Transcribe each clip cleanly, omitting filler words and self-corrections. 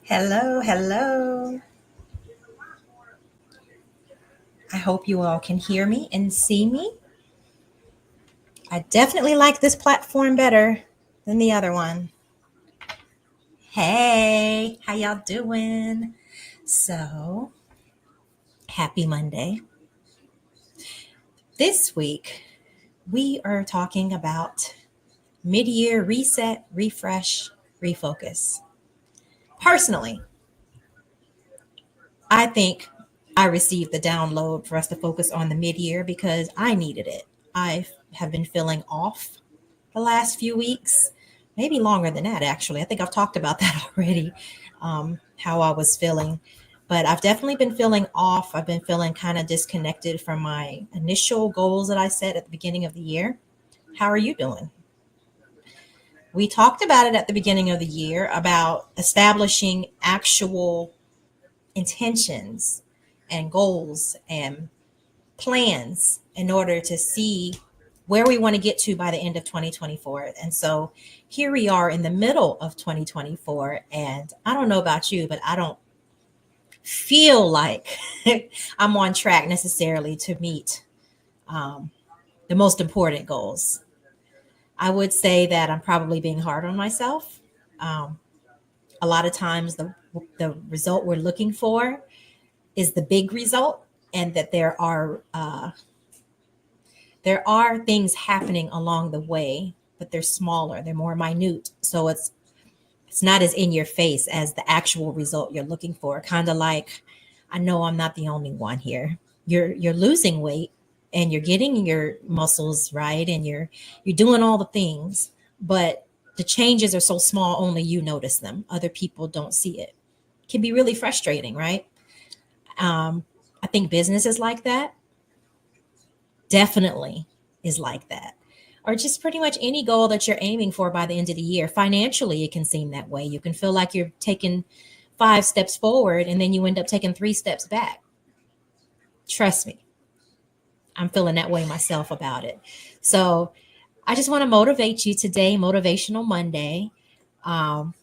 Hello, hello. I hope you all can hear me and see me. I definitely like this platform better than the other one. Hey, how y'all doing? So, happy Monday. This week, we are talking about mid-year reset, refresh, refocus. Personally, I think I received the download for us to focus on the mid-year because I needed it. I have been feeling off the last few weeks, maybe longer than that, actually. I think I've talked about that already, how I was feeling. But I've definitely been feeling off. I've been feeling kind of disconnected from my initial goals that I set at the beginning of the year. How are you doing? We talked about it at the beginning of the year about establishing actual intentions and goals and plans in order to see where we want to get to by the end of 2024. And so here we are in the middle of 2024. And I don't know about you, but I don't feel like I'm on track necessarily to meet um, the most important goals. I would say that I'm probably being hard on myself. Um, a lot of times, the result we're looking for is the big result, and that there are things happening along the way, but they're smaller, they're more minute. So it's not as in your face as the actual result you're looking for. Kind of like, I know I'm not the only one here. You're losing weight and you're getting your muscles right and you're doing all the things, but the changes are so small only you notice them. Other people don't see it. It can be really frustrating, right? I think business is like that. Definitely is like that. Or just pretty much any goal that you're aiming for by the end of the year. Financially, it can seem that way. You can feel like you're taking 5 steps forward and then you end up taking 3 steps back. Trust me, I'm feeling that way myself about it. So I just want to motivate you today, Motivational Monday. Um,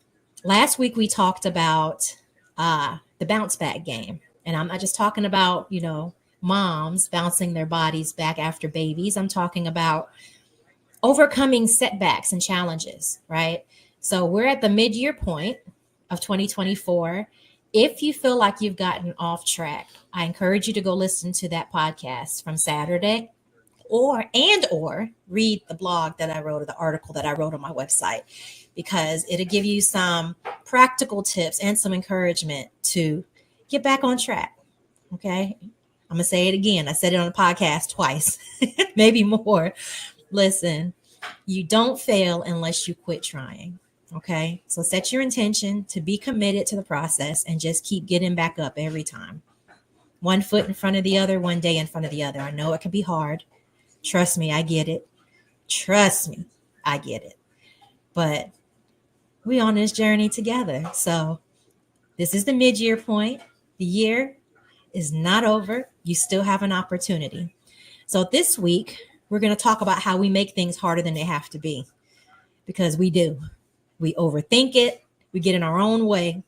Last week we talked about the bounce back game. And I'm not just talking about, moms bouncing their bodies back after babies. I'm talking about overcoming setbacks and challenges, right? So we're at the mid-year point of 2024. If you feel like you've gotten off track, I encourage you to go listen to that podcast from Saturday or read the blog that I wrote or the article that I wrote on my website, because it'll give you some practical tips and some encouragement to get back on track. Okay. I'm going to say it again. I said it on the podcast twice, maybe more. Listen, you don't fail unless you quit trying. Okay. So set your intention to be committed to the process and just keep getting back up every time. One foot in front of the other, one day in front of the other. I know it can be hard. Trust me, I get it. Trust me, I get it. But we on this journey together. So this is the mid-year point. The year is not over. You still have an opportunity. So this week, we're going to talk about how we make things harder than they have to be, because we do. We overthink it. We get in our own way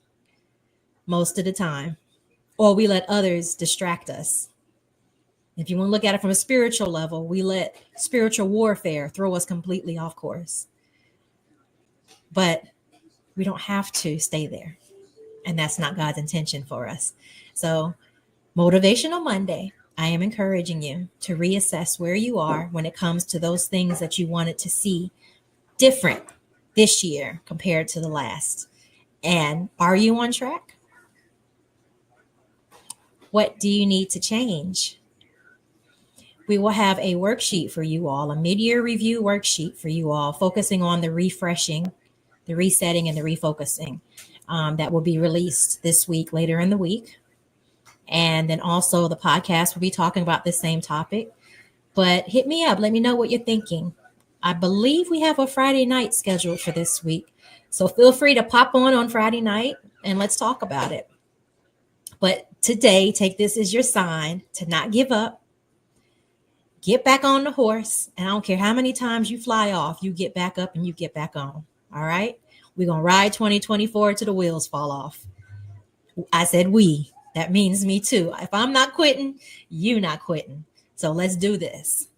most of the time, or we let others distract us. If you want to look at it from a spiritual level, we let spiritual warfare throw us completely off course. But we don't have to stay there. And that's not God's intention for us. So, Motivational Monday, I am encouraging you to reassess where you are when it comes to those things that you wanted to see different this year compared to the last. And are you on track? What do you need to change? We will have a worksheet for you all, a mid-year review worksheet for you all, focusing on the refreshing, the resetting, and the refocusing that will be released this week, later in the week. And then also the podcast will be talking about the same topic. But hit me up. Let me know what you're thinking. I believe we have a Friday night scheduled for this week. So feel free to pop on Friday night and let's talk about it. But today, take this as your sign to not give up. Get back on the horse. And I don't care how many times you fly off, you get back up and you get back on. All right. We're going to ride 2024 till the wheels fall off. I said we. That means me too. If I'm not quitting, you not quitting. So let's do this.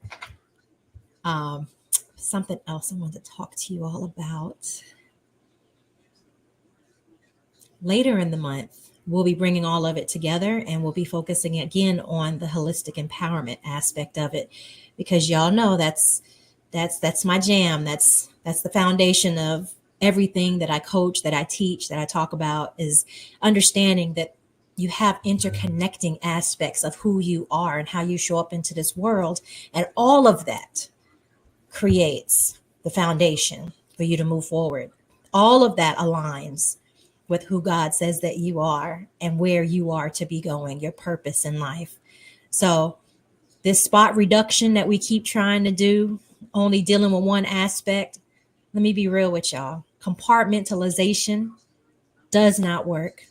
Um, Something else I want to talk to you all about. Later in the month, we'll be bringing all of it together and we'll be focusing again on the holistic empowerment aspect of it, because y'all know that's my jam. That's the foundation of everything that I coach, that I teach, that I talk about, is understanding that you have interconnecting aspects of who you are and how you show up into this world, and all of that creates the foundation for you to move forward. All of that aligns with who God says that you are and where you are to be going, your purpose in life. So, this spot reduction that we keep trying to do, only dealing with one aspect, let me be real with y'all. Compartmentalization does not work.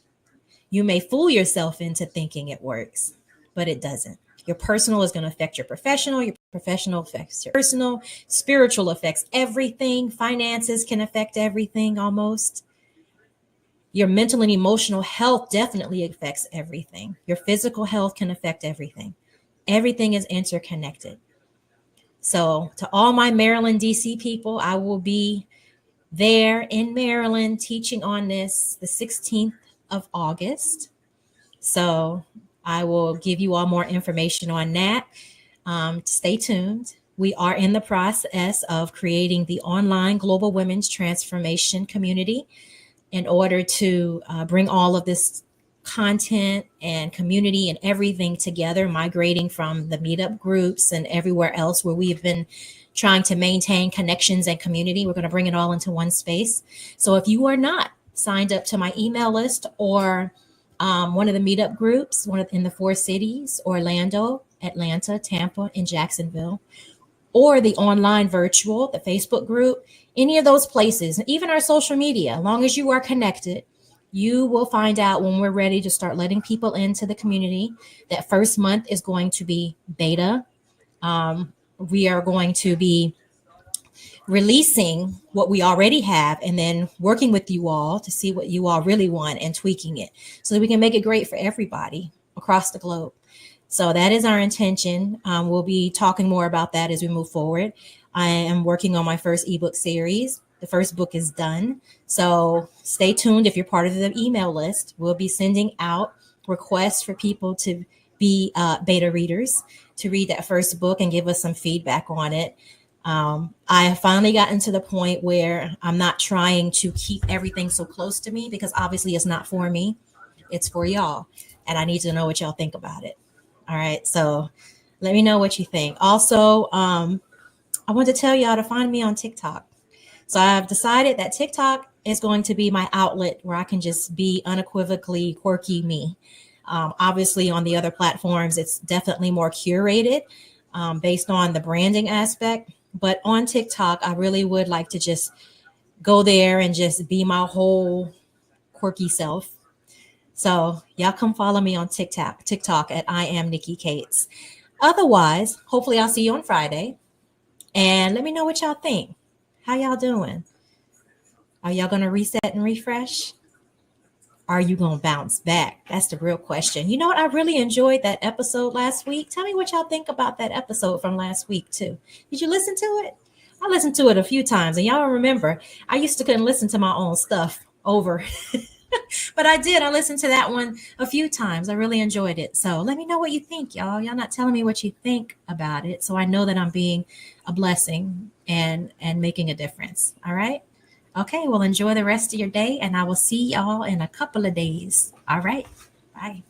You may fool yourself into thinking it works, but it doesn't. Your personal is going to affect your professional affects your personal, spiritual affects everything, finances can affect everything almost. Your mental and emotional health definitely affects everything. Your physical health can affect everything. Everything is interconnected. So, to all my Maryland, DC people, I will be there in Maryland teaching on this the 16th of August. So, I will give you all more information on that. Stay tuned. We are in the process of creating the online Global Women's Transformation Community in order to bring all of this content and community and everything together, migrating from the meetup groups and everywhere else where we've been trying to maintain connections and community. We're going to bring it all into one space. So if you are not signed up to my email list or one of the meetup groups, in the 4 cities, Orlando, Atlanta, Tampa, and Jacksonville, or the online virtual, the Facebook group, any of those places, even our social media, as long as you are connected, you will find out when we're ready to start letting people into the community. That first month is going to be beta. We are going to be releasing what we already have and then working with you all to see what you all really want and tweaking it so that we can make it great for everybody across the globe. So that is our intention. We'll be talking more about that as we move forward. I am working on my first ebook series. The first book is done. So stay tuned. If you're part of the email list, we'll be sending out requests for people to be beta readers to read that first book and give us some feedback on it. I have finally gotten to the point where I'm not trying to keep everything so close to me, because obviously it's not for me. It's for y'all. And I need to know what y'all think about it. All right. So let me know what you think. Also, I want to tell y'all to find me on TikTok. So I've decided that TikTok is going to be my outlet where I can just be unequivocally quirky me. Obviously, on the other platforms, it's definitely more curated based on the branding aspect. But on TikTok, I really would like to just go there and just be my whole quirky self. So y'all come follow me on TikTok at I am Nikki Cates. Otherwise, hopefully I'll see you on Friday. And let me know what y'all think. How y'all doing? Are y'all going to reset and refresh? Are you going to bounce back? That's the real question. You know what? I really enjoyed that episode last week. Tell me what y'all think about that episode from last week, too. Did you listen to it? I listened to it a few times. And y'all remember, I used to couldn't listen to my own stuff over. But I did. I listened to that one a few times. I really enjoyed it. So let me know what you think, y'all. Y'all not telling me what you think about it. So I know that I'm being a blessing and making a difference. All right. Okay. Well, enjoy the rest of your day. And I will see y'all in a couple of days. All right. Bye.